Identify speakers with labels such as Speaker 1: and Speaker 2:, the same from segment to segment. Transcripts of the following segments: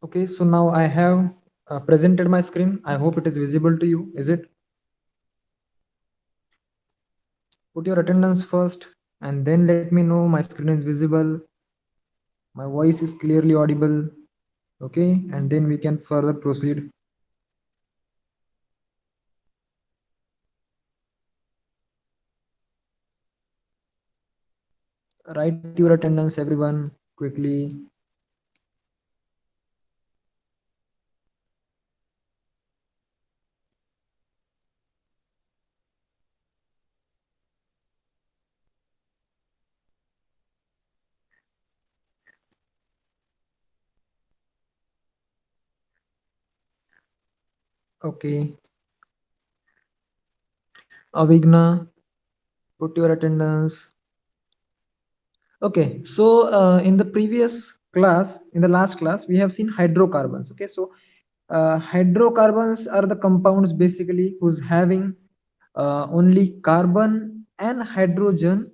Speaker 1: Okay, so now I have presented my screen. I hope it is visible to you. Is it? Put your attendance first and then let me know my screen is visible, my voice is clearly audible. Okay, and then we can further proceed. Write your attendance, everyone, quickly. Okay, Avigna, put your attendance. Okay, so in the previous class, in the last class, we have seen hydrocarbons. Okay, so hydrocarbons are the compounds basically who's having only carbon and hydrogen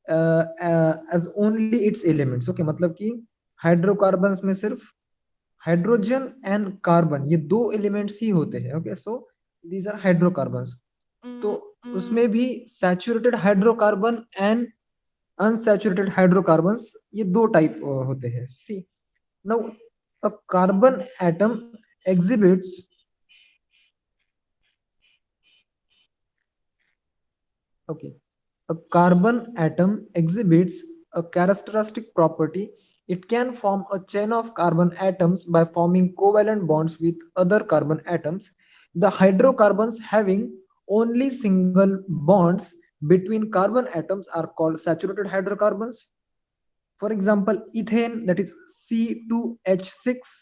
Speaker 1: as only its elements. Okay, मतलब कि hydrocarbons में सिर्फ hydrogen and carbon ये दो elements ही होते हैं. Okay, so these are hydrocarbons. तो उसमें भी saturated hydrocarbon and unsaturated hydrocarbons ये दो टाइप होते हैं. See now a carbon atom exhibits okay a carbon atom exhibits a characteristic property. It can form a chain of carbon atoms by forming covalent bonds with other carbon atoms. The hydrocarbons having only single bonds between carbon atoms are called saturated hydrocarbons. For example, ethane, that is C2H6,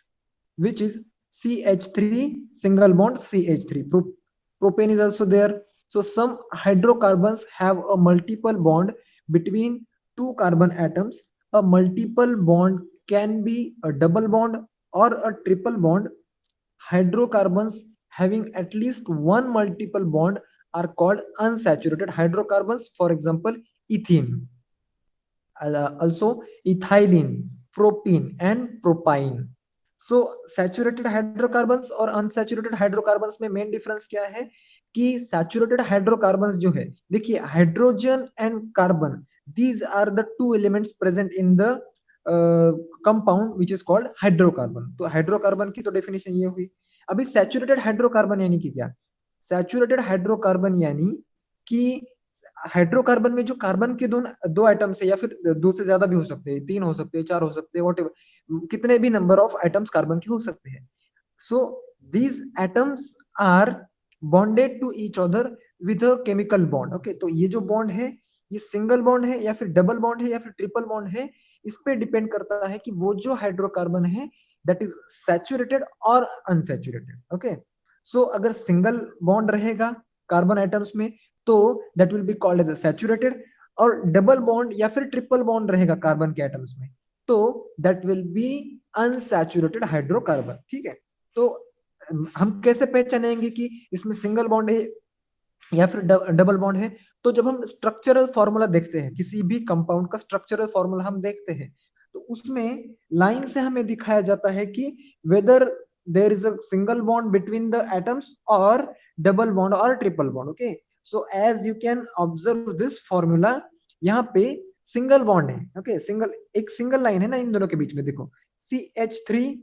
Speaker 1: which is CH3 single bond CH3. Propane is also there. So some hydrocarbons have a multiple bond between two carbon atoms. A multiple bond can be a double bond or a triple bond. Hydrocarbons having at least one multiple bond are called unsaturated hydrocarbons. For example, ethene, also ethylene, propene, and propine. So saturated hydrocarbons और unsaturated hydrocarbons में main difference क्या है कि saturated hydrocarbons जो है, देखिए hydrogen and carbon, these are the two elements present in the compound which is called hydrocarbon. तो hydrocarbon की तो डेफिनेशन ये हुई. अभी सैचुरेटेड हाइड्रोकार्बन यानी कि क्या? सैचुरेटेड हाइड्रोकार्बन यानी कि हाइड्रोकार्बन में जो कार्बन के दो दो आइटम्स है, या फिर दो से ज्यादा भी हो सकते हैं, तीन हो सकते हैं, चार हो सकते हैं, वॉट कितने भी नंबर ऑफ आइटम्स कार्बन के हो सकते हैं. So these atoms are bonded to each other with a chemical bond. Okay, तो ये जो बॉन्ड है ये सिंगल बॉन्ड है या फिर डबल बॉन्ड है या फिर ट्रिपल बॉन्ड है, इस पे डिपेंड करता है कि वो जो हाइड्रोकार्बन है दैट इज सैचुरेटेड और अनसैचुरेटेड. ओके, सो अगर सिंगल बॉन्ड रहेगा कार्बन आइटम्स में तो that will be called as saturated, और डबल बॉन्ड या फिर ट्रिपल बॉन्ड रहेगा कार्बन के आइटम्स में तो that will be unsaturated hydrocarbon. ठीक है, तो हम कैसे पहचानेंगे कि इसमें सिंगल बॉन्ड है या फिर डबल बॉन्ड है? तो जब हम स्ट्रक्चरल फॉर्मूला देखते हैं, किसी भी कंपाउंड का स्ट्रक्चरल फॉर्मूला हम देखते हैं, तो उसमें लाइन से हमें दिखाया जाता है कि whether there is a single bond between the atoms और डबल बॉन्ड और triple bond. Okay, so as you can observe this formula, यहाँ पे सिंगल बॉन्ड है. ओके, सिंगल एक सिंगल लाइन है ना इन दोनों के बीच में, देखो CH3,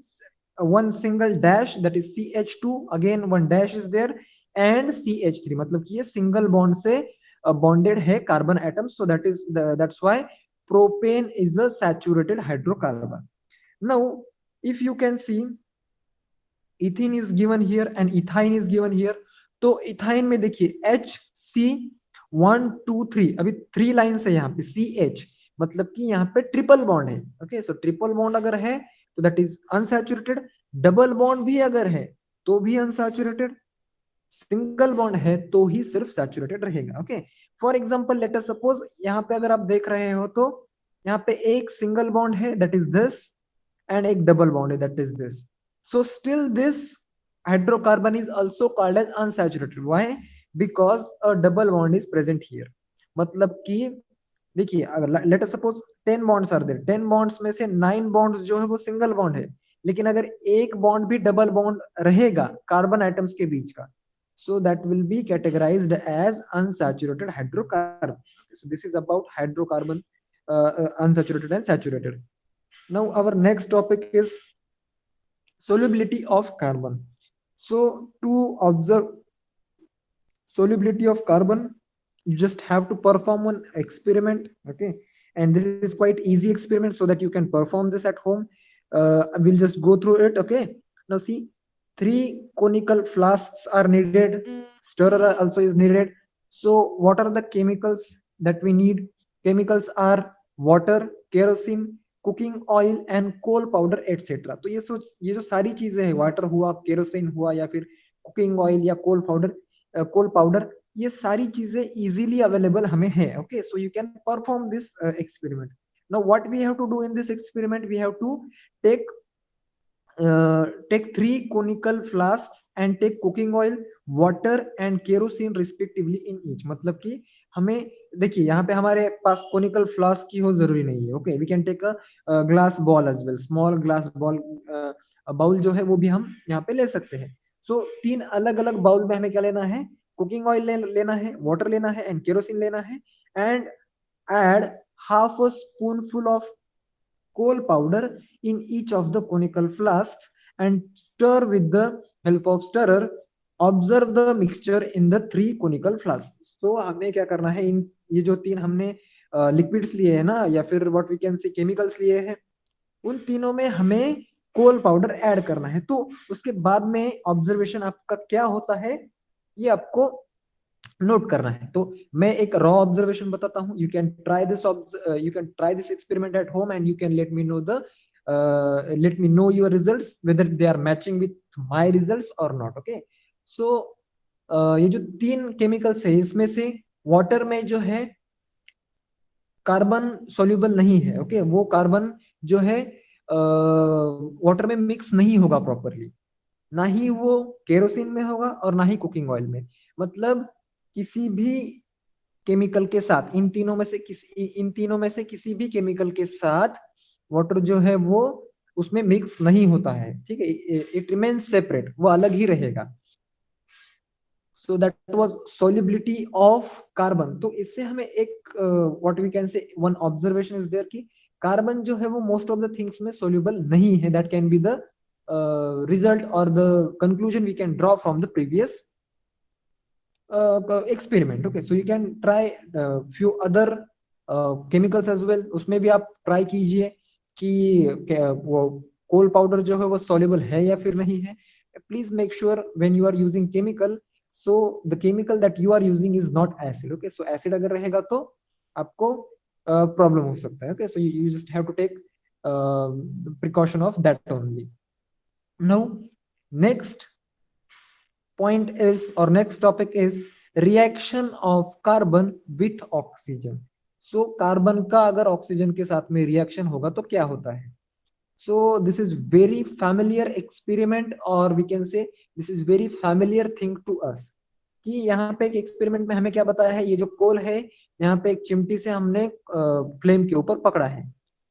Speaker 1: one single dash, that is CH2, again one dash is there, and CH3, मतलब कि ये सिंगल बॉन्ड से बॉन्डेड है carbon atom. So that's why propane is a saturated hydrocarbon. Now if you can C इथिन is given here and ethyne is given here. तो ethyne में देखिए HC1 2 3, अभी three line है यहाँ पे CH, मतलब कि यहाँ पे ट्रिपल बॉन्ड है. ओके, सो ट्रिपल बॉन्ड अगर है तो that is unsaturated. Double bond भी अगर है तो भी अनसैचुरेटेड. सिंगल बॉन्ड है तो ही सिर्फ सैचुरेटेड रहेगा. Okay, for example let us suppose यहाँ पे अगर आप देख रहे हो तो यहाँ पे एक सिंगल बॉन्ड है दैट इज दिस, एंड एक डबल बॉन्ड है that is this. So still this hydrocarbon is also called as unsaturated. Why? Because a double bond is present here. मतलब कि देखिए, अगर let us suppose 10 bonds are there, 10 bonds में से 9 bonds जो है वो सिंगल बॉन्ड है, लेकिन अगर एक बॉन्ड भी डबल बॉन्ड रहेगा कार्बन एटम्स के बीच का, so that will be categorized as unsaturated hydrocarbon. So this is about hydrocarbon, unsaturated and saturated. Now our next topic is solubility of carbon. So to observe solubility of carbon, you just have to perform one experiment. Okay, and this is quite easy experiment, so that you can perform this at home. We'll just go through it. Okay, now see, three conical flasks are needed, stirrer also is needed. So what are the chemicals that we need? Chemicals are water, kerosene, cooking oil and coal powder etcetera. तो ये जो सारी चीजें हैं, water हुआ, kerosene हुआ, या फिर कुकिंग ऑयल या कोल पाउडर, ये सारी चीजें इजीली अवेलेबल हमें है. Okay, so you can perform this experiment. Now what we have to do in this experiment, we have to take take three conical flasks and take cooking oil, water and kerosene respectively in each. मतलब कि हमें देखिए यहाँ पे हमारे पास conical flask की हो जरूरी नहीं है. Okay, we can take a glass bowl as well, small glass bowl bowl जो है वो भी हम यहाँ पे ले सकते हैं. सो तीन अलग अलग बाउल में हमें क्या लेना है, कुकिंग ऑयल लेना है, वाटर लेना है एंड केरोसिन लेना है. And add half a spoonful of coal powder in each of the conical flasks and stir with the help of stirrer. Observe the mixture in the three conical flasks. So हमें क्या करना है, इन ये जो तीन हमने लिक्विड्स लिए हैं ना, या फिर what we can say chemicals लिए हैं, उन तीनों में हमें कोल पाउडर ऐड करना है. तो उसके बाद में ऑब्जर्वेशन आपका क्या होता है, ये आपको नोट करना है. तो मैं एक रॉ ऑब्जर्वेशन बताता हूं. You can try this experiment at home and you can let me know your results whether they are matching with my results और नॉट. ओके, सो ये जो तीन केमिकल्स है, इसमें से वाटर में जो है कार्बन सोल्यूबल नहीं है. ओके, वो कार्बन जो है वाटर में मिक्स नहीं होगा प्रॉपरली, ना ही वो केरोसिन में होगा और ना ही कुकिंग ऑयल में. मतलब किसी भी केमिकल के साथ, इन तीनों में से किसी भी केमिकल के साथ वाटर जो है वो उसमें मिक्स नहीं होता है. ठीक है, इट रिमेन्स सेपरेट, वो अलग ही रहेगा. So that was solubility of carbon. तो इससे हमें एक what we can say one observation is there कि कार्बन जो है वो मोस्ट ऑफ द थिंग्स में सोल्यूबल नहीं है. That can be the result or the conclusion we can draw from the previous experiment. Okay, so you can try few other chemicals as well. उसमें भी आप try कीजिए कि वो कोल powder जो है वो soluble है या फिर नहीं है. Please make sure when you are using chemical, so the chemical that you are using is not acid. Okay, so acid अगर रहेगा तो आपको प्रॉब्लम हो सकता है. Okay, so you just have to take precaution of that only. Now, next point is, or next topic is reaction of carbon with oxygen. So carbon का अगर oxygen के साथ में रिएक्शन होगा तो क्या होता है. So this is very familiar experiment, or we can say this is very familiar thing to us. कि यहाँ पे एक एक्सपेरिमेंट में हमें क्या बताया है, ये जो कोल है यहाँ पे एक चिमटी से हमने फ्लेम के ऊपर पकड़ा है.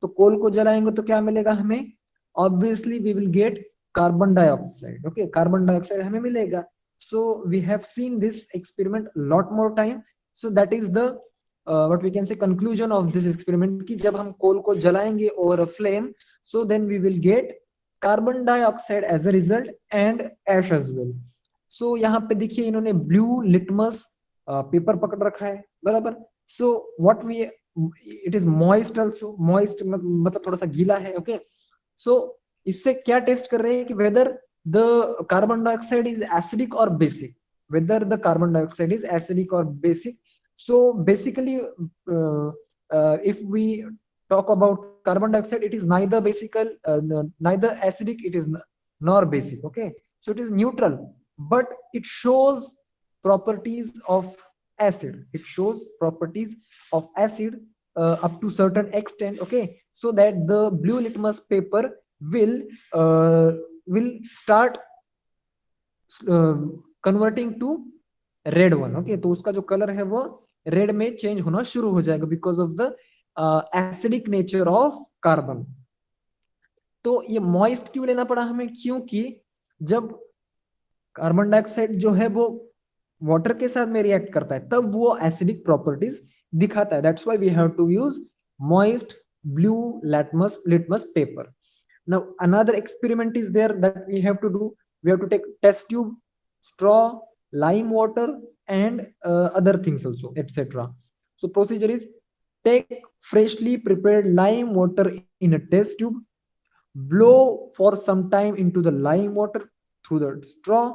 Speaker 1: तो कोल को जलाएंगे तो क्या मिलेगा हमें, obviously we will get carbon dioxide. Okay, carbon dioxide हमें मिलेगा. So we have seen this experiment lot more time. So that is the what we can say conclusion of this experiment, कि जब हम कोल को जलाएंगे over a flame, so then we will get carbon dioxide as a result and ash as well. So यहाँ पे देखिए इन्होंने blue litmus paper पकड़ रखा है, बराबर. So what we, it is moist also, moist मतलब थोड़ा सा गीला है. ओके, सो इससे क्या टेस्ट कर रहे हैं कि whether the carbon dioxide is acidic और basic, whether the carbon dioxide is acidic or basic. So basically if we talk about carbon dioxide, it is neither neither acidic, it is nor basic. Okay, so it is neutral, but it shows properties of acid. It shows properties of acid up to certain extent. Okay, so that the blue litmus paper will start converting to red one. Okay, तो उसका जो colour है वो red में change होना शुरू हो जाएगा because of the acidic nature of carbon. तो ये मॉइस्ट क्यों लेना पड़ा हमें, क्योंकि जब कार्बन डाइऑक्साइड जो है वो वाटर के साथ में रिएक्ट करता है तब वो एसिडिक प्रॉपर्टीज दिखाता है. That's why we have to use moist blue litmus paper. Now another experiment is there that we have to do. We have to take test tube, straw, lime water, and other things also, etc. So procedure is: take freshly prepared lime water in a test tube, blow for some time into the lime water through the straw,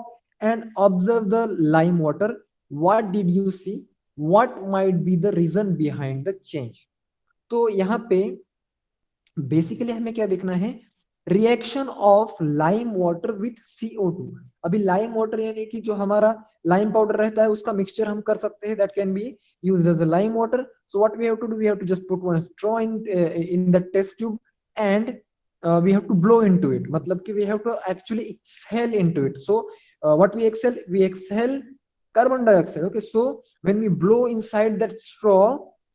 Speaker 1: and observe the lime water. What did you see? What might be the reason behind the change? तो यहाँ पे basically हमें क्या देखना है, reaction of lime water with CO2. अभी lime water यानी कि जो हमारा लाइम पाउडर रहता है उसका मिक्सचर हम कर सकते हैं, that can be used as a lime water. So what we have to do, we have to just put one straw in the test tube and we have to blow into it. मतलब कि we have to actually exhale into it. So what we exhale carbon dioxide. Okay, so when we blow inside that straw,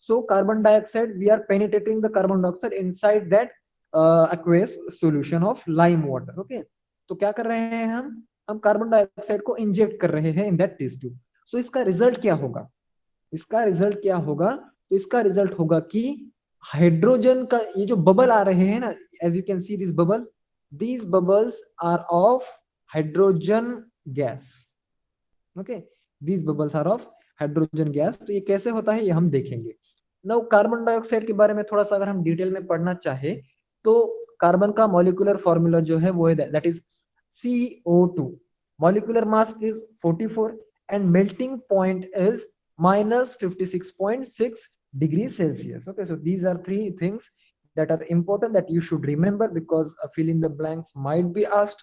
Speaker 1: so carbon dioxide, we are penetrating the carbon dioxide inside that aqueous solution of lime water. Okay, तो क्या कर रहे हैं हम carbon dioxide को inject कर रहे हैं इन दैट टेस्ट ट्यूब. सो इसका रिजल्ट क्या होगा, इसका रिजल्ट क्या होगा, तो इसका रिजल्ट होगा कि हाइड्रोजन का ये जो बबल आ रहे हैं ना, as you can see this bubble, these bubbles are of hydrogen gas. Okay, these bubbles are of hydrogen gas. तो ये कैसे होता है ये हम देखेंगे. नाउ कार्बन डाइऑक्साइड के बारे में थोड़ा सा अगर हम डिटेल में पढ़ना चाहे तो कार्बन का मॉलिक्यूलर फॉर्मूला जो है वो है that is CO2. Molecular mass is 44 and melting point is -56.6 degrees Celsius. Okay, so these are three things that are important that you should remember because fill in the blanks might be asked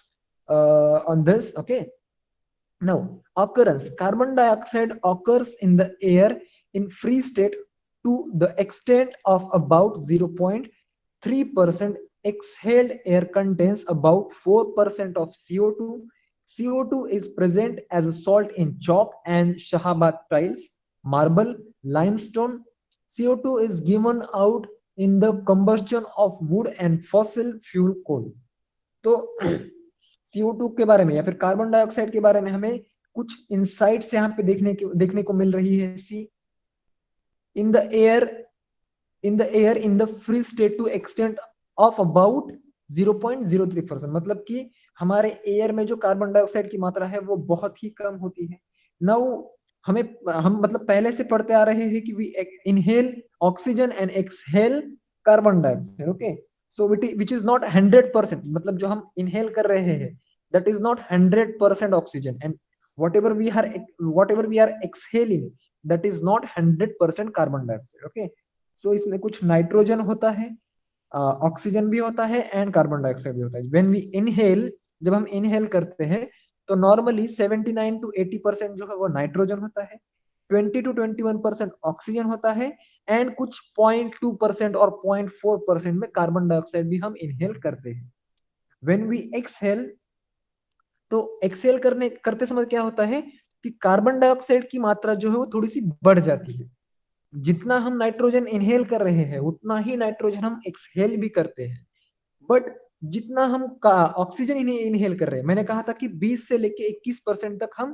Speaker 1: on this. Okay, now occurrence: carbon dioxide occurs in the air in free state to the extent of about 0.3%. Exhaled air contains about 4% of CO2. CO2 is present as a salt in chalk and shahabat tiles, marble, limestone. CO2 is given out in the combustion of wood and fossil fuel coal. तो CO2 के बारे में या फिर carbon dioxide के बारे में हमें कुछ इंसाइट्स यहाँ पे देखने को मिल रही है. See in the air in the free state to extent of about 0.03%. मतलब कि हमारे एयर में जो कार्बन डाइऑक्साइड की मात्रा है वो बहुत ही कम होती है. नाउ हम मतलब पहले से पढ़ते आ रहे हैं कि we inhale oxygen and exhale carbon dioxide. Okay, so which is not 100%. मतलब जो हम इनहेल कर रहे हैं that is not 100% oxygen, and whatever we are exhaling that is not 100% carbon dioxide. Okay, so इसमें कुछ नाइट्रोजन होता है, ऑक्सीजन भी होता है एंड कार्बन डाइऑक्साइड भी होता है. व्हेन वी इनहेल, जब हम इनहेल करते हैं तो नॉर्मली 79 to 80% जो है वो नाइट्रोजन होता है, 20 to 21% ऑक्सीजन होता है एंड कुछ 0.2% और 0.4% में कार्बन डाइऑक्साइड भी हम इनहेल करते हैं. व्हेन वी एक्सहेल, तो एक्सेल करते समय क्या होता है कि कार्बन डाइऑक्साइड की मात्रा जो है वो थोड़ी सी बढ़ जाती है. जितना हम नाइट्रोजन इनहेल कर रहे हैं उतना ही नाइट्रोजन हम एक्सहेल भी करते हैं. बट जितना हम ऑक्सीजन इनहेल कर रहे हैं, मैंने कहा था कि 20 से लेके 21% तक हम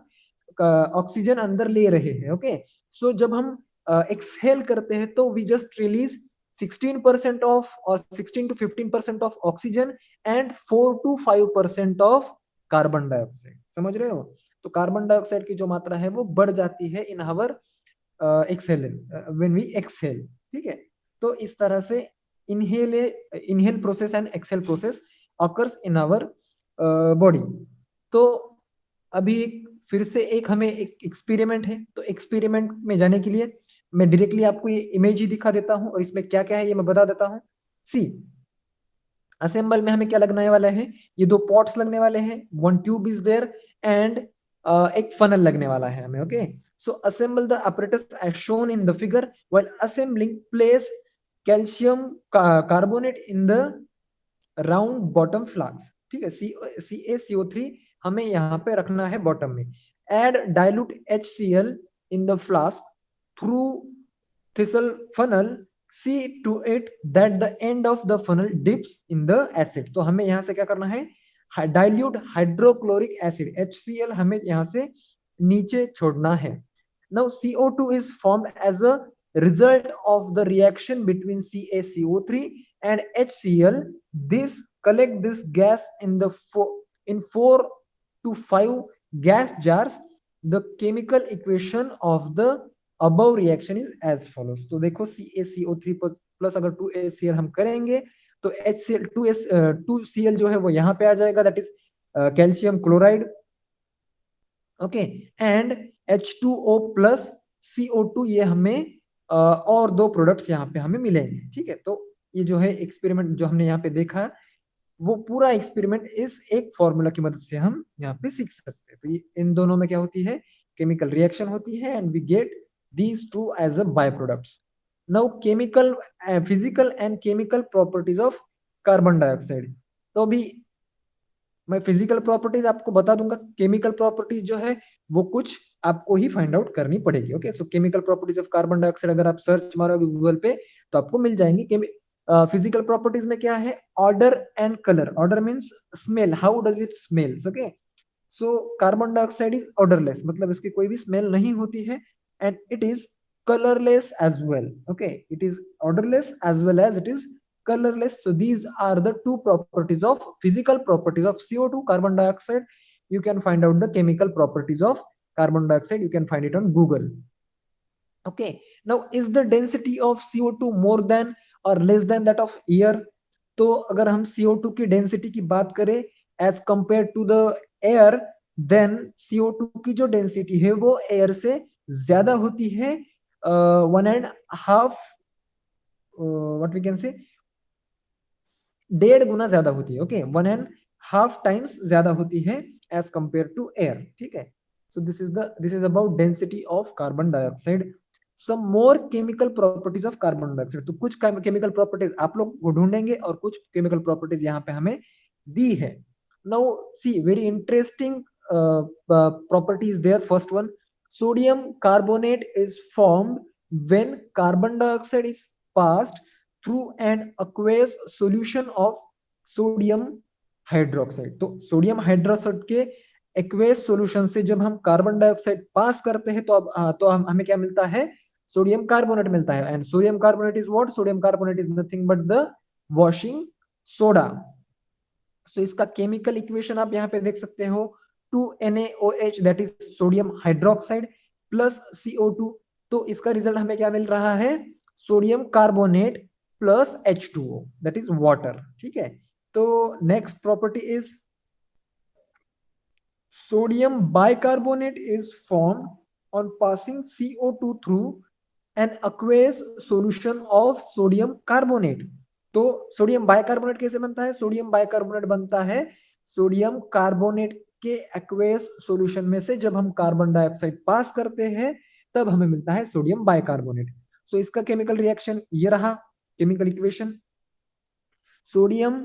Speaker 1: ऑक्सीजन अंदर ले रहे हैं. ओके, सो जब हम एक्सहेल करते हैं तो वी जस्ट रिलीज 16% ऑफ और 16 to 15% of oxygen and 4 to 5% of carbon dioxide. समझ रहे हो? तो कार्बन डाइऑक्साइड की जो मात्रा है वो बढ़ जाती है in our exhale when we exhale. ठीक है, तो इस तरह से inhale process and exhale process occurs in our body. तो अभी फिर से हमें एक एक्सपेरिमेंट है, तो एक्सपेरिमेंट में जाने के लिए मैं डायरेक्टली आपको ये इमेज ही दिखा देता हूं और इसमें क्या क्या है ये मैं बता देता हूं. सी असेंबल में हमें क्या लगने वाला है, ये दो पॉट्स लगने वाले हैं, one tube is there and एक फनल लगने वाला है हमें. Okay, so assemble the apparatus as shown in the figure. While assembling, place calcium carbonate in the round bottom flask. ठीक है, CaCO3 हमें यहाँ पे रखना है बॉटम में. Add dilute HCl in the flask through thistle funnel. see to it that the end of the funnel dips in the acid. तो हमें यहाँ से क्या करना है, डाइल्यूट हाइड्रोक्लोरिक एसिड HCl हमें यहाँ से नीचे छोड़ना है. Now CO2 is formed as a result of the reaction between CaCO3 and HCl. This collect this gas in the in 4 to 5 gas jars. The chemical equation of the above reaction is as follows. तो देखो CaCO3 plus अगर 2HCl हम करेंगे तो HCl 2Cl जो है वो यहाँ पे आ जाएगा, that is calcium chloride. Okay, and H2O plus CO2, ये हमें और दो प्रोडक्ट्स यहाँ पे हमें मिलेंगे. ठीक है, तो ये जो है एक्सपेरिमेंट जो हमने यहाँ पे देखा, वो पूरा एक्सपेरिमेंट इस एक फॉर्मूला की मदद से हम यहाँ पे सीख सकते हैं. तो ये इन दोनों में क्या होती है, केमिकल रिएक्शन होती है, and we get these two as a byproducts. Now chemical physical and chemical properties of carbon dioxide. तो अभी मैं फिजिकल प्रॉपर्टीज आपको बता दूंगा, केमिकल प्रॉपर्टीज जो है वो कुछ आपको ही फाइंड आउट करनी पड़ेगी. Okay, so chemical properties of carbon dioxide अगर आप सर्च मारोगे गूगल पे तो आपको मिल जाएंगी. फिजिकल प्रॉपर्टीज में क्या है, order and colour. Order means smell, how does it smells. Okay, so carbon dioxide is odourless, मतलब इसकी कोई भी स्मेल नहीं होती है, and it is colorless as well. Okay, it is odorless as well as it is colorless. So these are the two properties of physical properties of CO2, carbon dioxide. You can find out the chemical properties of carbon dioxide, you can find it on Google. Okay, now is the density of CO2 more than or less than that of air? तो अगर हम CO2 की density की बात करें as compare to the air, then CO2 की जो density है वो एयर से ज्यादा होती है, 1.5 व्हाट वी कैन से 1.5 गुना ज्यादा होती है. ओके, 1.5 टाइम्स ज्यादा होती है एज कंपेयर टू एयर. ठीक है, so this is about density of carbon dioxide. Some more chemical properties of carbon dioxide. तो कुछ केमिकल प्रॉपर्टीज आप लोग को ढूंढेंगे और कुछ केमिकल प्रॉपर्टीज यहाँ पे हमें दी है. Now see very interesting properties there. First one, sodium carbonate is formed when carbon dioxide is passed through an aqueous solution of sodium hydroxide. तो सोडियम हाइड्रोक्साइड के एक्वेस सॉल्यूशन से जब हम कार्बन डाइऑक्साइड पास करते हैं तो हमें क्या मिलता है, सोडियम कार्बोनेट मिलता है. And sodium carbonate is what, sodium carbonate is nothing but the washing soda. So इसका केमिकल इक्वेशन आप यहाँ पे देख सकते हो, 2NaOH that is sodium hydroxide plus CO2. तो इसका रिजल्ट हमें क्या मिल रहा है, sodium carbonate plus H2O that is water. ठीक है, तो next property is sodium bicarbonate is formed on passing CO2 through an aqueous solution of sodium carbonate. तो सोडियम बाइकार्बोनेट कैसे बनता है, सोडियम बाइकार्बोनेट बनता है सोडियम कार्बोनेट के एक्वेस सॉल्यूशन में से जब हम कार्बन डाइऑक्साइड पास करते हैं तब हमें मिलता है सोडियम बाइकार्बोनेट. सो इसका केमिकल रिएक्शन ये रहा, chemical equation sodium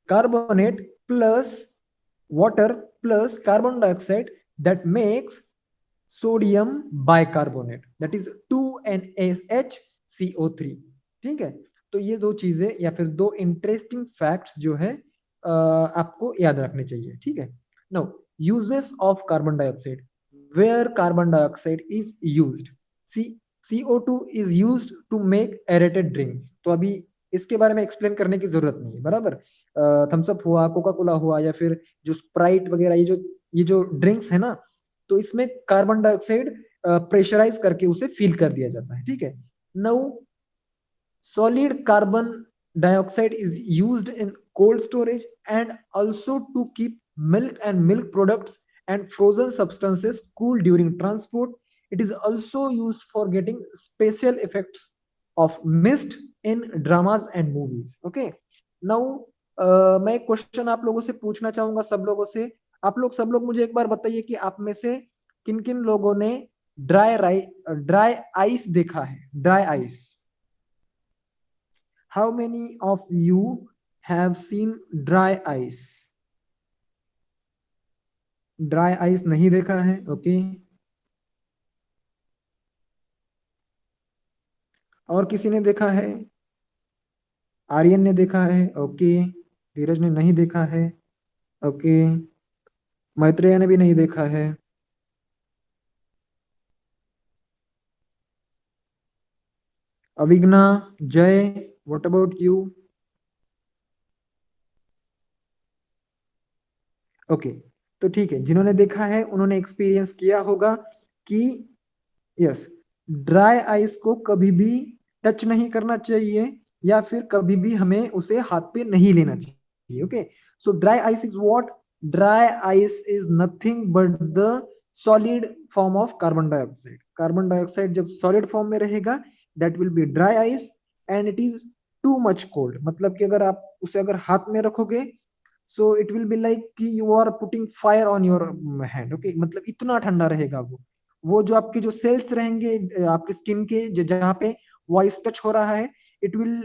Speaker 1: carbonate plus water plus carbon dioxide that makes sodium bicarbonate, that is 2NaHCO3. ठीक है, तो ये दो चीजें या फिर दो इंटरेस्टिंग फैक्ट्स जो है आपको याद रखने चाहिए. ठीक है, now uses of carbon dioxide, where carbon dioxide is used. See CO2 is used to make aerated drinks. तो अभी इसके बारे में एक्सप्लेन करने की जरूरत नहीं है, बराबर. थम्सअप हुआ, कोका कोला हुआ, या फिर जो स्प्राइट वगैरह, ये जो ड्रिंक्स है ना, तो इसमें कार्बन डाइऑक्साइड प्रेशराइज करके उसे फील कर दिया जाता है. ठीक है, now solid carbon dioxide is used in cold storage and also to keep milk and milk products and frozen substances cool during transport. It is also used for getting special effects of mist in dramas and movies. Okay, now मैं एक question आप लोगों से पूछना चाहूंगा, सब लोगों से. आप लोग सब लोग मुझे एक बार बताइए कि आप में से किन किन लोगों ने ड्राई आइस देखा है, dry ice. How many of you have seen dry ice? Dry ice नहीं देखा है. ओके, और किसी ने देखा है? आर्यन ने देखा है, ओके। धीरज ने नहीं देखा है, ओके। मैत्रेय ने भी नहीं देखा है। अविघ्ना, जय, व्हाट अबाउट यू? ओके, तो ठीक है, जिन्होंने देखा है उन्होंने एक्सपीरियंस किया होगा कि यस, ड्राई आइस को कभी भी टच नहीं करना चाहिए, या फिर कभी भी हमें उसे हाथ पे नहीं लेना चाहिए। Okay, so dry ice is what? Dry ice is nothing but the solid form of carbon dioxide. Carbon dioxide जब सॉलिड फॉर्म में रहेगा, that will be dry ice, and it is too much cold. मतलब कि अगर आप उसे अगर हाथ में रखोगे, so it will be like कि you are putting fire on your hand. Okay, मतलब इतना ठंडा रहेगा वो जो आपके जो सेल्स रहेंगे आपके स्किन के जहाँ पे वॉइस टच हो रहा है, it will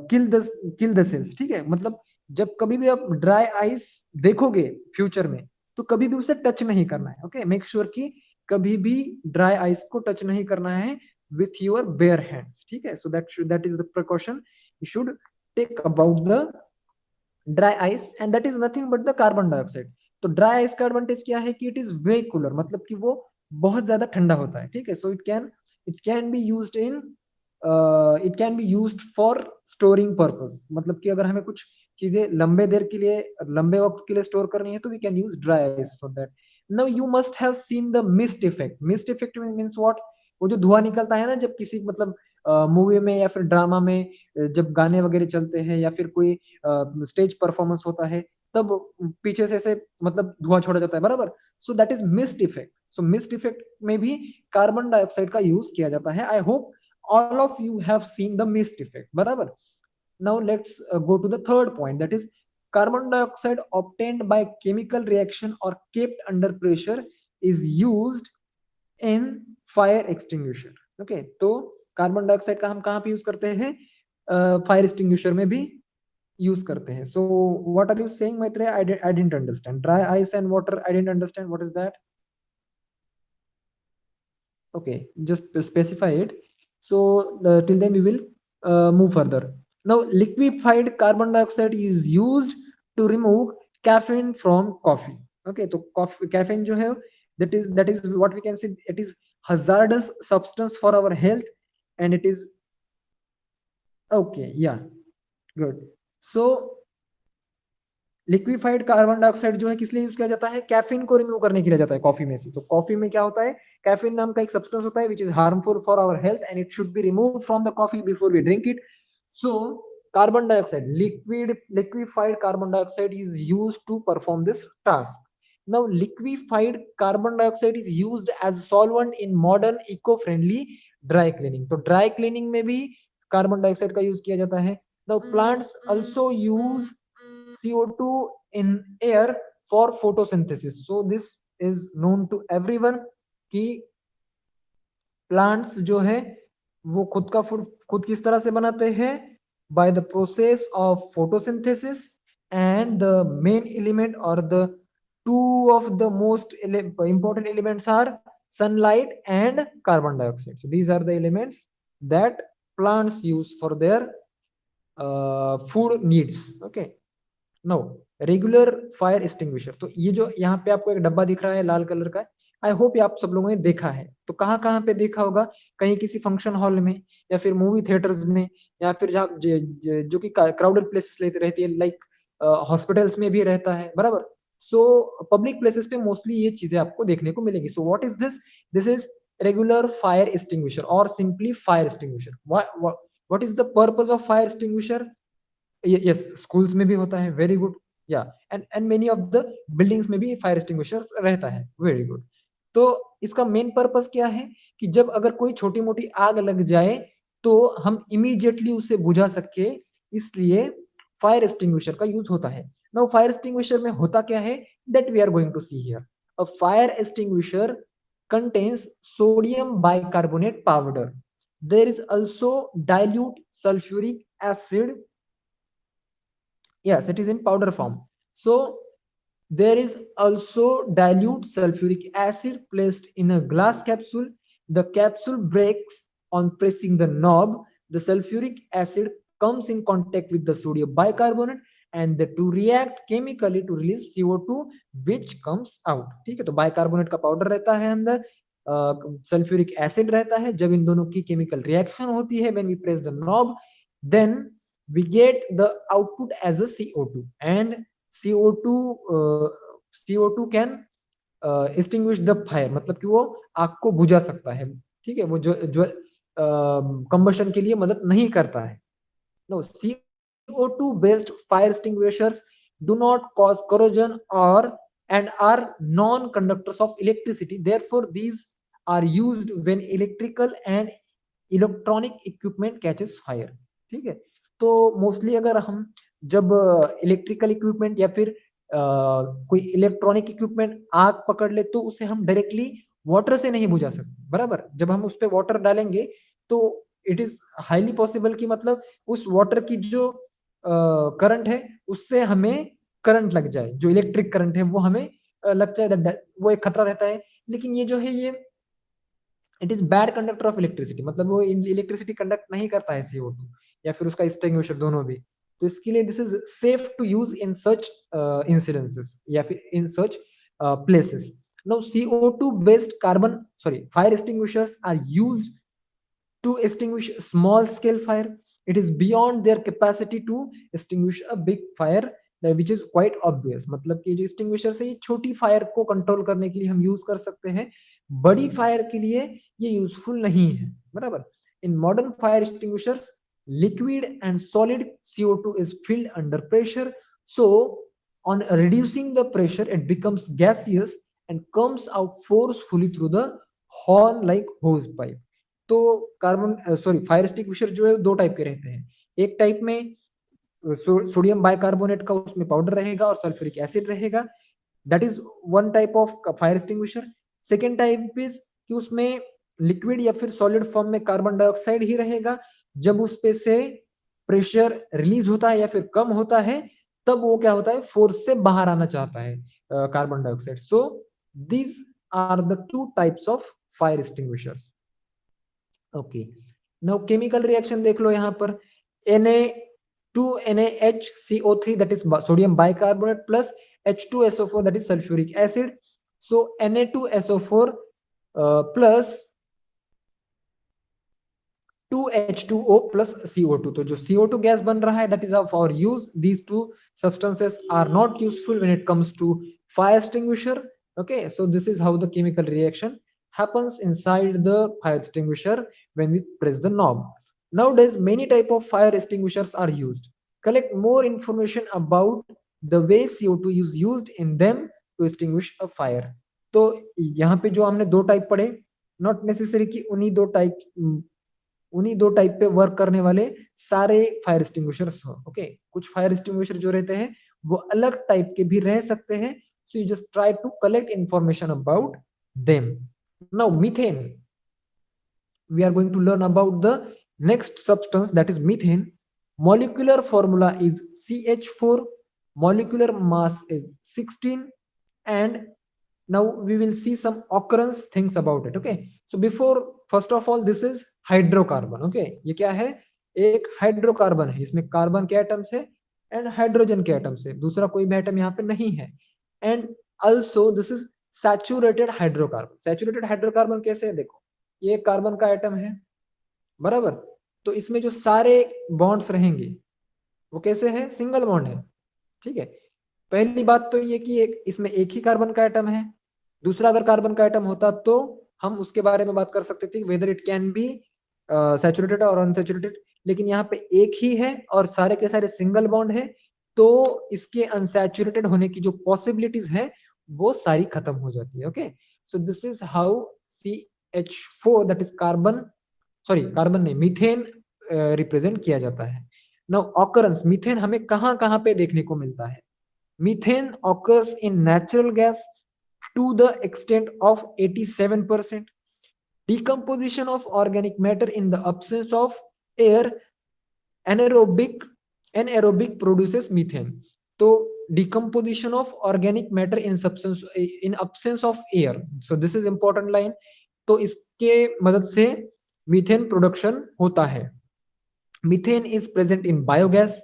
Speaker 1: kill the kill the cells. ठीक है, मतलब जब कभी भी आप ड्राई आइस देखोगे फ्यूचर में, तो कभी भी उसे टच नहीं करना है। ओके, मेक श्योर कि कभी भी ड्राई आइस को टच नहीं करना है विथ योर बेयर हैंड्स। ठीक है, so that is the precaution you should take about the dry ice, and that is nothing but the carbon dioxide. तो ड्राई आइस का एडवांटेज क्या है कि इट इज वे कूलर, मतलब कि वो बहुत ज्यादा ठंडा होता है। ठीक है, so it can be used in it can be used for storing purpose. मतलब कि अगर हमें कुछ चीजें लंबे देर के लिए, लंबे वक्त के लिए स्टोर करनी है, तो we can use dry ice for that. Now you must have seen the mist effect. Mist effect means what? वो जो धुआं निकलता है ना, जब किसी मतलब मूवी में या फिर ड्रामा में जब गाने वगैरह चलते हैं या फिर कोई स्टेज परफॉर्मेंस होता है, तब पीछे से ऐसे मतलब धुआं छोड़ा जाता है, बराबर। So that is mist effect. So mist effect में भी कार्बन डाइऑक्साइड का यूज किया जाता है। I hope all of you have seen the mist effect, बराबर। Now let's go to the third point, that is carbon dioxide obtained by chemical reaction or kept under pressure is used in fire extinguisher. Okay, तो carbon dioxide का हम कहाँ पे use करते हैं? Fire extinguisher में भी यूज करते हैं। So what are you saying Maitreya? I didn't understand. Dry ice and water, I didn't understand what is that. Okay, just specify it. So till then we will move further. Now liquefied carbon dioxide is used to remove caffeine from coffee. Okay, so coffee caffeine जो है, that is what we can say, it is hazardous substance for our health, and it is okay, yeah, good. So liquefied carbon dioxide जो है किस लिए use किया जाता है? Caffeine को रिमूव करने के लिए जाता है कॉफी में से। तो कॉफी में क्या होता है? कैफीन नाम का एक सब्सटेंस होता है which is harmful for our health, and it should be remove from the coffee before we drink it. So carbon dioxide, liquefied carbon dioxide is used to perform this task. Now liquefied carbon dioxide is used as solvent in modern eco-friendly dry cleaning. तो dry cleaning में भी carbon dioxide का use किया जाता है। Now plants also use CO2 in air for photosynthesis. So this is known to everyone कि plants जो है वो खुद का फूड खुद किस तरह से बनाते हैं? By the process of photosynthesis, and the main element और the two of the most important elements are sunlight and carbon dioxide. So these are the elements that plants use for their food needs. Okay. No, regular fire extinguisher, तो ये जो यहाँ पे आपको एक डब्बा दिख रहा है लाल कलर का, आई होप ये आप सब लोगों ने देखा है। तो कहाँ कहाँ पे देखा होगा? कहीं किसी फंक्शन हॉल में, या फिर मूवी थिएटर्स में, या फिर जहाँ जो कि क्राउडेड प्लेसेस रहती है, लाइक हॉस्पिटल्स में भी रहता है, बराबर। सो पब्लिक प्लेसेस पे मोस्टली ये चीजें आपको देखने को मिलेगी। So what is this? This is regular fire extinguisher और simply fire extinguisher. What is the purpose of fire extinguisher? Yes, schools में भी होता है, वेरी गुड। या and many of the buildings में भी फायर एक्सटिंग्विशर रहता है, वेरी गुड। तो इसका मेन पर्पस क्या है कि जब अगर कोई छोटी मोटी आग लग जाए, तो हम इमीडिएटली उसे बुझा सके, इसलिए फायर एक्सटिंग्विशर का यूज होता है। नाउ फायर एक्सटिंग्विशर में होता क्या है, that we are going to see here. A fire extinguisher contains sodium bicarbonate powder. There is also dilute sulfuric acid. Yes, it is in powder form. So there is also dilute sulfuric acid placed in a glass capsule. The capsule breaks On pressing the knob, the sulfuric acid comes in contact with the sodium bicarbonate and the two react chemically to release CO2 which comes out. ठीक है, तो bicarbonate का powder रहता है अंदर, sulphuric acid रहता है. जब इन दोनों की केमिकल रिएक्शन होती है, when we press the knob, then we get the output as a CO2 and CO2 CO2 can extinguish the fire, मतलब कि वो आग को बुझा सकता है. ठीक है, वो जो कंबशन के लिए मदद नहीं करता है. No, CO2 based fire extinguishers do not cause corrosion or and are non-conductors of electricity. Therefore, these are used when electrical and electronic equipment catches fire. ठीक है, तो मोस्टली अगर हम जब इलेक्ट्रिकल इक्विपमेंट या फिर कोई इलेक्ट्रॉनिक इक्विपमेंट आग पकड़ ले तो उसे हम डायरेक्टली वाटर से नहीं बुझा सकते. बराबर, जब हम उस पर वाटर डालेंगे तो इट इज हाईली पॉसिबल कि मतलब उस वाटर की जो करंट है उससे हमें करंट लग जाए, जो इलेक्ट्रिक करंट है वो हमें लग जाए, वो एक खतरा रहता है. लेकिन ये जो है ये it is bad conductor of electricity, मतलब वो इलेक्ट्रिसिटी कंडक्ट नहीं करता है CO2 या फिर उसका एक्सटिंग्विशर दोनों भी. तो इसके लिए this is safe to use in such incidences या फिर in such places. Now CO2 based carbon fire extinguishers are used to extinguish small scale fire. It is beyond their capacity to extinguish a big fire, which is quite obvious. मतलब कि जो extinguisher है ये छोटी fire को control करने के लिए हम यूज कर सकते हैं, बड़ी फायर के लिए ये यूजफुल नहीं है. बराबर. In modern fire extinguishers, liquid and solid CO2 is filled under pressure. So on reducing the pressure it becomes gaseous and comes out forcefully through the horn like hose pipe. तो fire extinguisher जो है दो type के रहते हैं. एक type में sodium bicarbonate का उसमें पाउडर रहेगा और सल्फ्यूरिक एसिड रहेगा, that is one type of fire extinguisher. Second type is कि उसमें लिक्विड या फिर सॉलिड फॉर्म में कार्बन डाइऑक्साइड ही रहेगा. जब उस पे से प्रेशर रिलीज होता है या फिर कम होता है तब वो क्या होता है, फोर्स से बाहर आना चाहता है carbon dioxide. So these are the two types of fire extinguishers. Okay, now chemical reaction देख लो यहाँ पर. Na2NaHCO3 that is sodium bicarbonate plus H2SO4 that is sulfuric acid. So Na2SO4 plus 2H2O plus CO2. तो जो CO2 gas बन रहा है that is of our use. These two substances are not useful when it comes to fire extinguisher. Okay, so this is how the chemical reaction happens inside the fire extinguisher when we press the knob. Nowadays, many type of fire extinguishers are used. Collect more information about the way CO2 is used in them to extinguish a fire. तो यहाँ पे जो हमने दो type पढ़े, not necessary कि उन्हीं दो टाइप पे वर्क करने वाले सारे फायर एक्सटिंग्विशर्स हो. ओके, कुछ फायर एक्सटिंग्विशर जो रहते हैं वो अलग टाइप के भी रह सकते हैं. So you just try to collect information about them. Now methane, we are going to learn about the next substance, that is methane. Molecular formula is CH4, molecular mass is 16, and now we will see some occurrence things about it. Okay, so before, first of all, this is hydrocarbon. Okay, ये क्या है, एक hydrocarbon है, इसमें carbon के atoms है and hydrogen के atoms है, दूसरा कोई भी एटम यहाँ पे नहीं है. And also this is saturated hydrocarbon. Saturated hydrocarbon कैसे है, देखो ये कार्बन का एटम है. बराबर, तो इसमें जो सारे बॉन्ड्स रहेंगे वो कैसे है, सिंगल बॉन्ड है. ठीक है, पहली बात तो ये कि इसमें एक ही कार्बन का एटम है. दूसरा अगर कार्बन का एटम होता तो हम उसके बारे में बात कर सकते थे whether it can be saturated और अनसैचुरेटेड. लेकिन यहाँ पे एक ही है और सारे के सारे सिंगल बॉन्ड है, तो इसके अनसैचुरेटेड होने की जो पॉसिबिलिटीज है वो सारी खत्म हो जाती है. Okay, so this is how CH4 that is carbon नहीं, मीथेन रिप्रेजेंट किया जाता है. नाउ ऑकरेंस, मीथेन हमें कहां कहां पे देखने को मिलता है. Methane occurs in natural gas to the extent of 87%. Decomposition of organic matter in the absence of air, anaerobic produces methane. तो decomposition of organic matter in absence of air. So this is important line. तो इसके मदद से methane production होता है। Methane is present in biogas,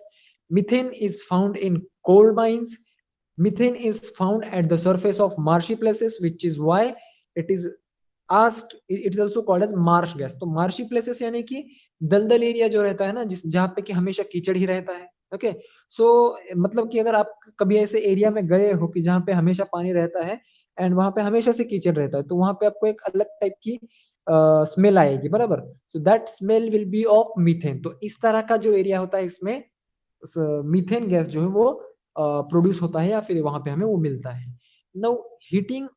Speaker 1: methane is found in coal mines, methane is found at the surface of marshy places, which is why it is asked, it is also called as marsh gas। तो marshy places यानी कि दलदल area जो रहता है ना, जिस जहाँ पे कि हमेशा कीचड़ ही रहता है। ओके, सो मतलब कि अगर आप कभी ऐसे एरिया में गए हो कि जहाँ पे हमेशा पानी रहता है एंड वहां पे हमेशा से कीचड़ रहता है, तो वहां पे आपको एक अलग टाइप की स्मेल आएगी, बराबर। So that smell will be of methane. तो इस तरह का जो एरिया होता है, इसमें मीथेन गैस जो है वो प्रोड्यूस होता है या फिर वहां पे हमें वो मिलता है। Now heating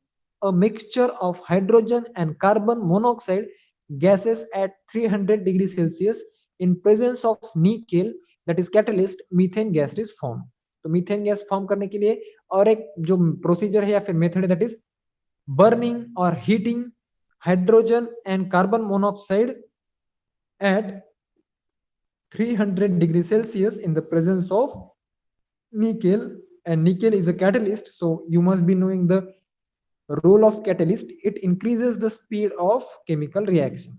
Speaker 1: a mixture of hydrogen and carbon monoxide gases at 300 degrees Celsius in presence of nickel, that is catalyst, methane gas is formed। तो मीथेन गैस फॉर्म करने के लिए और एक जो प्रोसीजर है या फिर मेथड है, दैट इज बर्निंग और heating hydrogen and carbon monoxide at 300 degrees Celsius in the presence of nickel, and nickel is a catalyst, so you must be knowing the role of catalyst. It increases the speed of chemical reaction.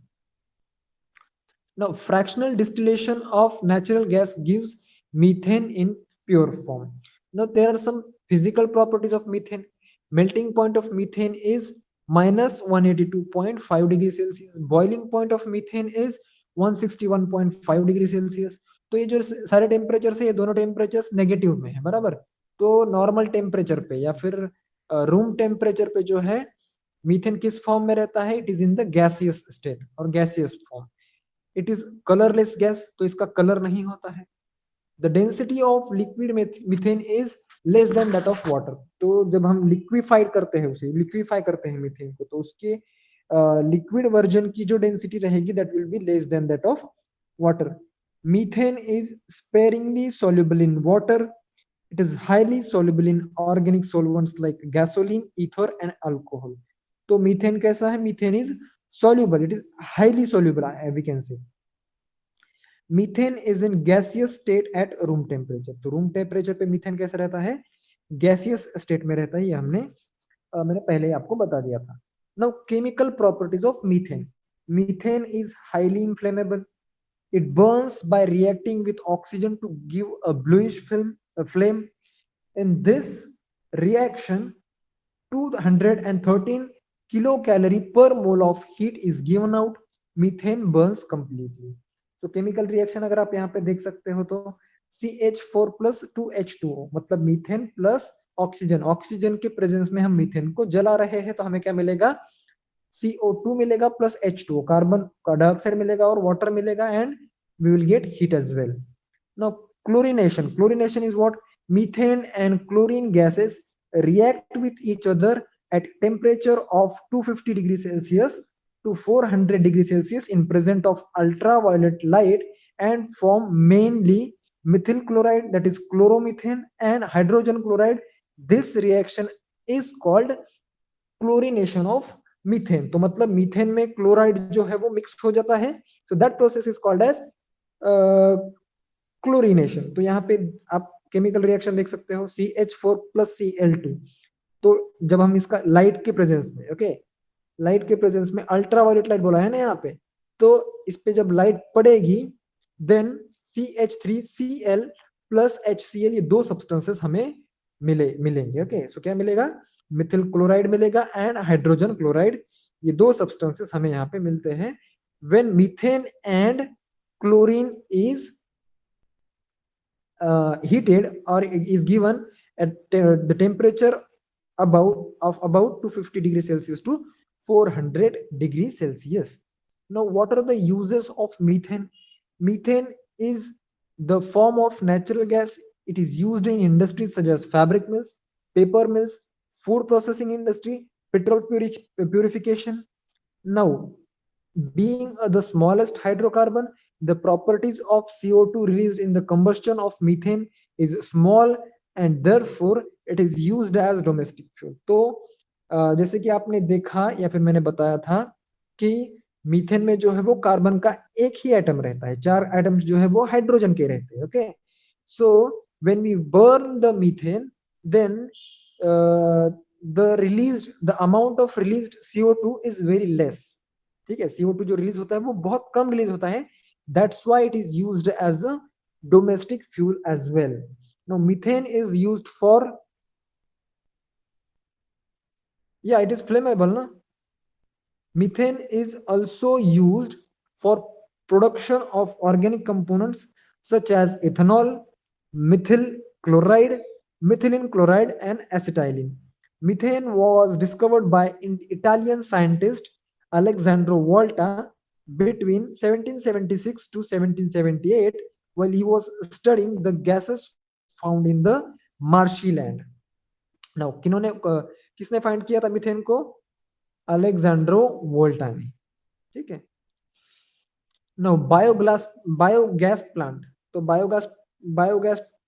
Speaker 1: Now, fractional distillation of natural gas gives methane in pure form. Now, there are some physical properties of methane. Melting point of methane is minus 182.5 degrees Celsius. Boiling point of methane is 161.5 degree Celsius. तो ये जो सारे temperature है, ये दोनों temperature negative में है, बराबर। तो नॉर्मल टेम्परेचर पे या फिर रूम टेम्परेचर पे जो है मीथेन किस फॉर्म में रहता है, it is in the gaseous state और gaseous form. It is colourless gas, तो इसका कलर नहीं होता है। The density of liquid methane is less than that of water. तो जब हम लिक्विफाइड करते हैं, उसे लिक्विफाई करते हैं मीथेन को, तो उसके लिक्विड वर्जन की जो डेंसिटी रहेगी that will be less than that of water. Methane is sparingly soluble in water. It is highly soluble in organic solvents like gasoline, ether and alcohol। तो methane कैसा है? Methane is soluble, it is highly soluble, we can say। Methane is in gaseous state at room temperature. तो room temperature पे methane कैसा रहता है? Gaseous state में रहता है। ये मैंने पहले ही आपको बता दिया था। Now chemical properties of methane. Methane is highly inflammable. It burns by reacting with oxygen to give a bluish flame. In this reaction, 213 kilocalorie per mole of heat is given out. Methane burns completely। तो chemical reaction अगर आप यहाँ पे देख सकते हो, तो CH4 plus 2H2O, मतलब मीथेन प्लस ऑक्सीजन। ऑक्सीजन के प्रेजेंस में हम मीथेन को जला रहे हैं, तो हमें क्या मिलेगा? CO2 मिलेगा प्लस H2O, कार्बन डाइऑक्साइड मिलेगा और वाटर मिलेगा, and we will get heat as well। Now, chlorination. Chlorination is what? Methane and chlorine gases react with each other at temperature of 250 degrees Celsius to 400 degrees Celsius in presence of ultraviolet light and form mainly methyl chloride, that is chloromethane, and hydrogen chloride। This reaction is called chlorination of methane. तो मतलब methane में chloride जो है वो mix हो जाता है, so that process is called as chlorination. तो यहाँ पे आप केमिकल रिएक्शन देख सकते हो, CH4 प्लस Cl2। तो जब हम इसका लाइट के प्रेजेंस में, ओके, लाइट के प्रेजेंस में अल्ट्रावायलेट लाइट बोला है ना यहाँ पे, तो इस पे जब लाइट पड़ेगी, देन CH3Cl प्लस HCl, ये दो सब्सटेंसेस हमें मिलेंगे। ओके, सो क्या मिलेगा? मिथिल क्लोराइड मिलेगा एंड हाइड्रोजन क्लोराइड। ये दो सब्सटेंसेस हमें यहाँ पे मिलते हैं when methane and chlorine is heated or is given at the temperature about 250 degrees Celsius to 400 degrees Celsius। Now, what are the uses of methane? Methane is the form of natural gas. It is used in industries such as fabric mills, paper mills, food processing industry, petrol purification। Now, being the smallest hydrocarbon, the properties of CO2 released in the combustion of methane is small and therefore it is used as domestic fuel। तो जैसे कि आपने देखा या फिर मैंने बताया था कि मीथेन में जो है वो कार्बन का एक ही एटम रहता है, चार एटम्स जो है वो हाइड्रोजन के रहते हैं। Okay, so when we burn the methane, then the amount of released CO2 is very less। ठीक है, CO2 जो रिलीज होता है वो बहुत कम रिलीज होता है, that's why it is used as a domestic fuel as well. Now methane is used for, या इट इज फ्लेमेबल ना. Methane is also used for production of organic components such as ethanol, methyl chloride, methylene chloride, and acetylene. Methane was discovered by Italian scientist Alessandro Volta between 1776 to 1778 while he was studying the gases found in the marshy land. Now, किसने find किया था methane को? Alessandro Volta ने. ठीक है. No biogas plant. तो biogas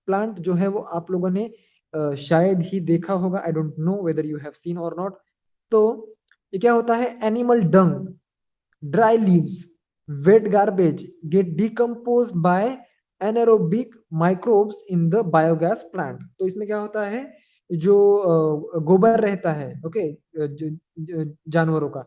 Speaker 1: plant जो है वो आप लोगों ने शायद ही देखा होगा, I don't know whether you have seen और नॉट. तो ये क्या होता है? Animal dung, dry leaves, wet garbage get decompose by anaerobic microbes in the biogas plant. तो इसमें क्या होता है? जो गोबर रहता है, ओके, जानवरों का,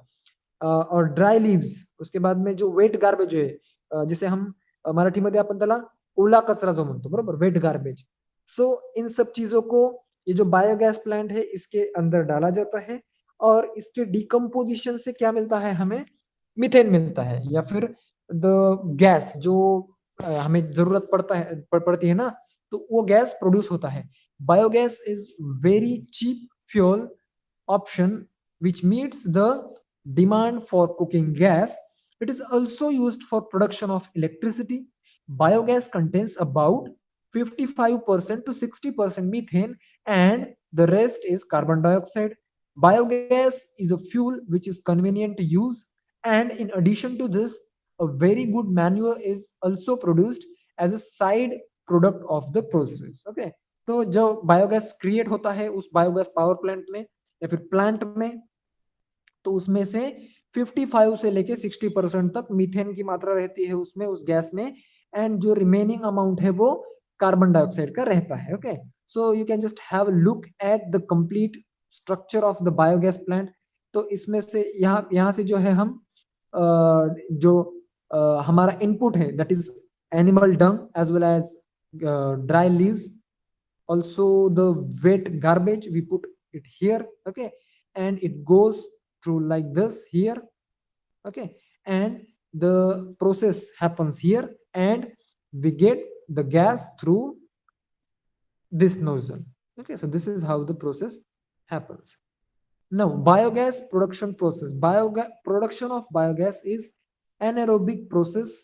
Speaker 1: और ड्राई लीव्स, उसके बाद में जो वेट गार्बेज है, जिसे हम मराठीमध्ये आपण त्याला ओला कचरा जो म्हणतो, बरोबर, वेट गार्बेज. सो इन सब चीजों को ये जो बायोगैस प्लांट है इसके अंदर डाला जाता है और इसके डिकम्पोजिशन से क्या मिलता है? हमें मीथेन मिलता है, या फिर द गैस जो हमें जरूरत पड़ती है ना, तो वो गैस प्रोड्यूस होता है. Biogas is very cheap fuel option which meets the demand for cooking gas. It is also used for production of electricity. Biogas contains about 55% to 60% methane and the rest is carbon dioxide. Biogas is a fuel which is convenient to use, and in addition to this, a very good manure is also produced as a side product of the process. Okay, तो जो biogas create होता है उस biogas power plant में या फिर plant में, तो उसमें से 55 से लेके 60% तक मीथेन की मात्रा रहती है उसमें, उस गैस में, एंड जो रिमेनिंग अमाउंट है वो कार्बन डाइऑक्साइड का रहता है. Okay, so you can just have look at the complete structure of the biogas plant. तो इसमें से यहाँ से जो है हम जो हमारा इनपुट है that is animal dung as well as dry leaves, also the wet garbage we put it here, okay, and it goes through like this here, okay, and the process happens here and we get the gas through this nozzle. Okay, so this is how the process happens. Now biogas production process. Biogas production of biogas is anaerobic process.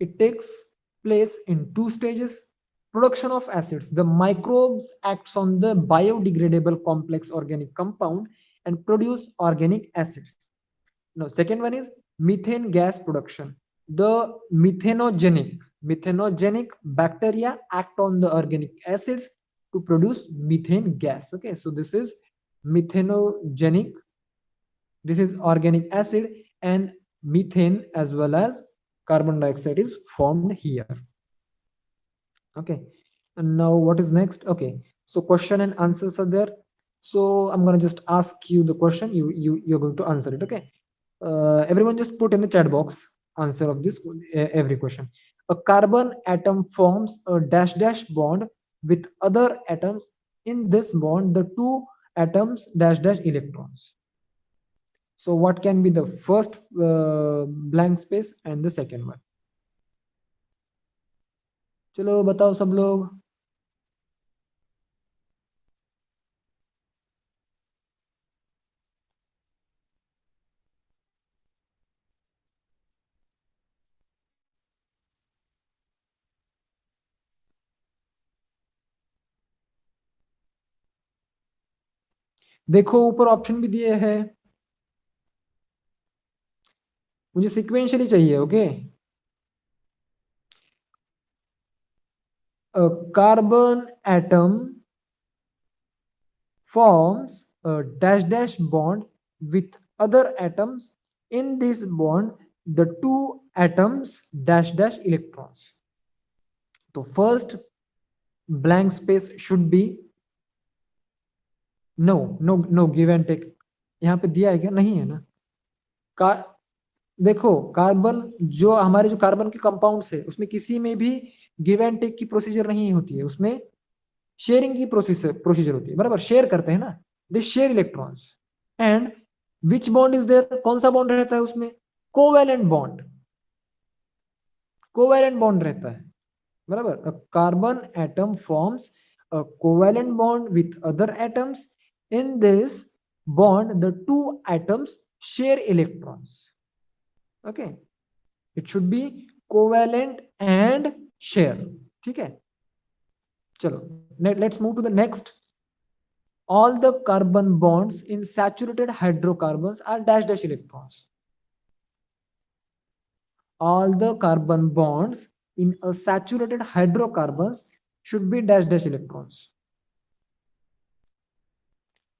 Speaker 1: It takes place in two stages. Production of acids. The microbes acts on the biodegradable complex organic compound and produce organic acids. Now second one is methane gas production. The methanogenic bacteria act on the organic acids to produce methane gas. Okay, so this is methanogenic, this is organic acid, and methane as well as carbon dioxide is formed here. Okay, and now what is next? Okay, so question and answers are there. So I'm going to just ask you the question, you're going to answer it. Okay, everyone just put in the chat box answer of this every question. A carbon atom forms a dash dash bond with other atoms. In this bond the two atoms dash dash electrons. So what can be the first blank space and the second one? चलो बताओ सब लोग. देखो ऊपर option भी दिए हैं, मुझे सिक्वेंशियली चाहिए. Okay, a carbon atom forms a dash dash bond with other atoms. In this bond the two atoms dash dash electrons. So first blank space should be no, give and take. यहाँ पे दिया है क्या? नहीं है ना. का देखो कार्बन, जो हमारे जो कार्बन के कंपाउंड्स है उसमें किसी में भी गिव एंड टेक की प्रोसीजर नहीं होती है, उसमें शेयरिंग की प्रोसीजर होती है, बराबर, शेयर करते हैं ना, they share electrons. And which bond is there, कौन सा बॉन्ड रहता है उसमें, कोवैलेंट बॉन्ड, कोवैलेंट बॉन्ड रहता है, बराबर। Carbon atom forms a covalent bond with other atoms. In this bond the two atoms share electrons. Okay, it should be covalent and share. ठीक है, चलो let's move to the next. All the carbon bonds in saturated hydrocarbons are dash dash electrons. All the carbon bonds in a saturated hydrocarbons should be dash dash electrons.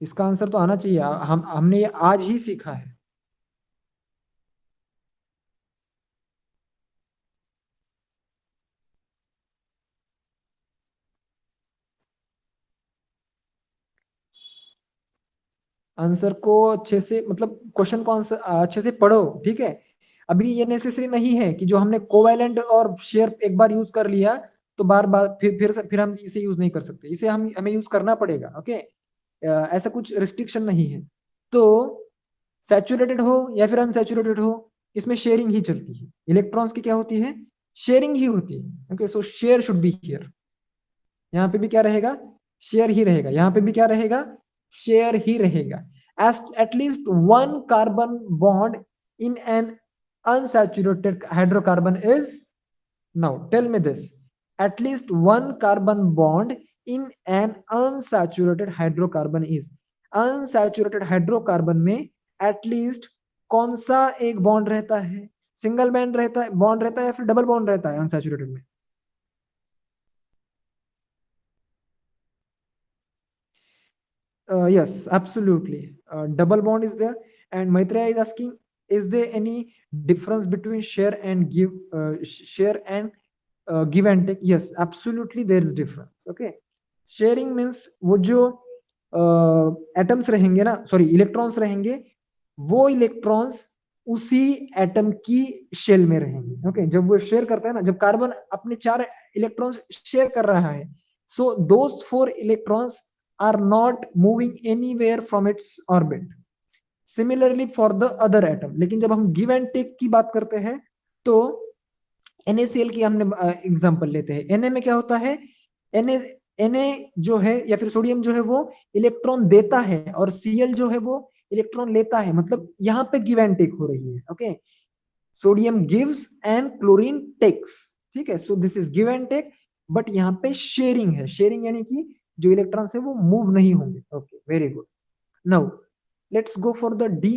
Speaker 1: इसका answer तो आना चाहिए, हमने ये आज ही सीखा है। आंसर को अच्छे से, मतलब क्वेश्चन को आंसर अच्छे से पढ़ो, ठीक है। अभी ये नेसेसरी नहीं है कि जो हमने कोवैलेंट और शेयर एक बार यूज कर लिया तो बार बार फिर हम इसे यूज नहीं कर सकते, इसे हमें यूज करना पड़ेगा। ओके, ऐसा कुछ रिस्ट्रिक्शन नहीं है। तो सैचुरेटेड हो या फिर अनसैचुरेटेड हो, इसमें शेयरिंग ही चलती है, इलेक्ट्रॉन्स की क्या होती है, शेयरिंग ही होती है। Okay, so share should be here. यहाँ पे भी क्या रहेगा, शेयर ही रहेगा, यहाँ पे भी क्या रहेगा, शेयर ही रहेगा। S at least one carbon bond in an unsaturated hydrocarbon is, now tell me this, at least one carbon bond in an unsaturated hydrocarbon is, unsaturated hydrocarbon में at least कौन सा एक बॉन्ड रहता है, single bond रहता है, bond रहता है या फिर डबल बॉन्ड रहता है अनसैचुरेटेड में? Yes, absolutely. Double bond is there. And Maitreya is asking, is there any difference between share and give and take? Yes, absolutely there is difference. Okay. Sharing means वो जो atoms रहेंगे ना, sorry electrons रहेंगे, वो electrons उसी atom की shell में रहेंगे। ओके, जब वो शेयर करता है ना, जब कार्बन अपने 4 इलेक्ट्रॉन्स शेयर कर रहा है, सो दोस 4 electrons are not moving anywhere from its orbit. Similarly for the other atom, लेकिन जब हम गिव एंड टेक की बात करते हैं तो NaCl की हमने एग्जांपल लेते हैं। Na में क्या होता है, Na जो है या फिर सोडियम जो है वो इलेक्ट्रॉन देता है और Cl जो है वो इलेक्ट्रॉन लेता है, मतलब यहाँ पे गिव एंड टेक हो रही है। Okay, sodium gives and chlorine takes, ठीक है, so this is give and take. But यहाँ पे शेयरिंग है, शेयरिंग यानी कि जो इलेक्ट्रॉन्स है वो मूव नहीं होंगे। Okay, very good. Now let's go for the D.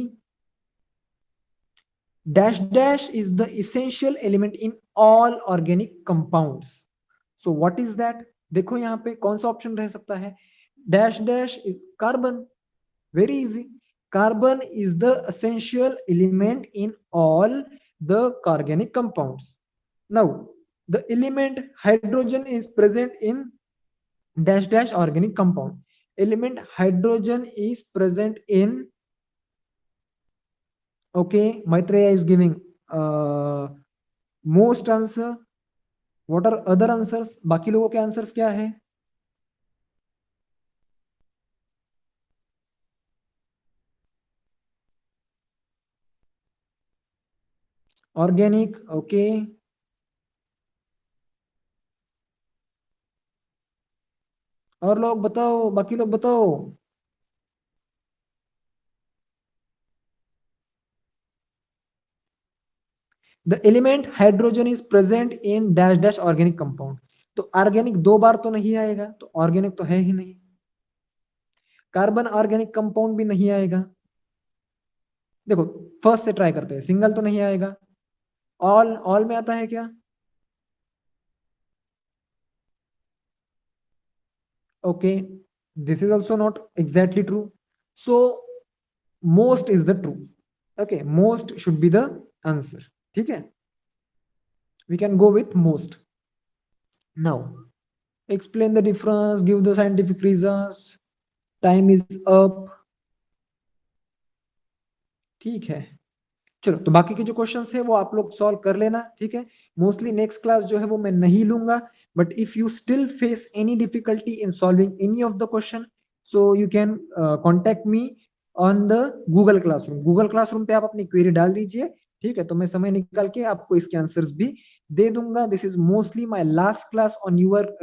Speaker 1: Dash dash is the essential element in all organic compounds. So what is that, देखो यहाँ पे कौन सा ऑप्शन रह सकता है, dash dash is carbon, very easy. Carbon is the essential element in all the organic compounds. Now the element hydrogen is present in dash dash organic compound. Element hydrogen is present in, okay, Maitreya is giving most answer. What are other answers, बाकी लोगों के answers क्या है? Organic, okay, और लोग बताओ, बाकी लोग बताओ। The element hydrogen is present in dash dash organic compound. तो ऑर्गेनिक 2 बार तो नहीं आएगा, तो ऑर्गेनिक तो है ही नहीं। कार्बन ऑर्गेनिक कंपाउंड भी नहीं आएगा। देखो फर्स्ट से ट्राई करते हैं, सिंगल तो नहीं आएगा। ऑल में आता है क्या? Okay, this is also not exactly true. So most is the true. Okay, most should be the answer, ठीक है, we can go with most. Now explain the difference, give the scientific reasons, time is up, ठीक है। चलो, तो बाकी के जो questions है वो आप लोग सॉल्व कर लेना, ठीक है। मोस्टली नेक्स्ट क्लास जो है वो मैं नहीं लूंगा, but if you still face any difficulty in solving any of the question, so you can contact me on the Google classroom पे आप अपनी क्वेरी डाल दीजिए, ठीक है। तो मैं समय निकाल के आपको इसके आंसर्स भी दे दूंगा। This is mostly my last class on your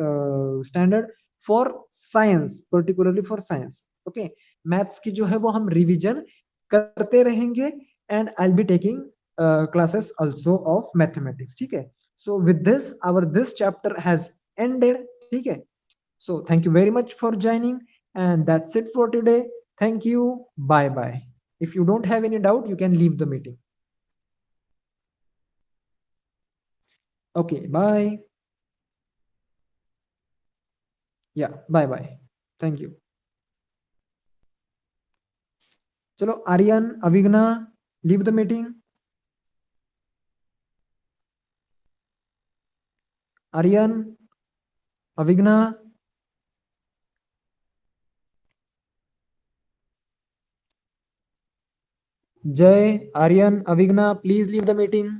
Speaker 1: standard for science, particularly for science, okay. Maths की जो है वो हम रिविजन करते रहेंगे, and I'll be taking classes also of mathematics, ठीक है। So with this, our this chapter has ended, ठीक है। So thank you very much for joining, and that's it for today. Thank you. Bye bye. If you don't have any doubt, you can leave the meeting. Okay, bye. Yeah, bye bye. Thank you. चलो, Aryan, अभिग्ना, leave the meeting. Aryan, अभिग्ना. जय, Aryan, अभिग्ना, please leave the meeting.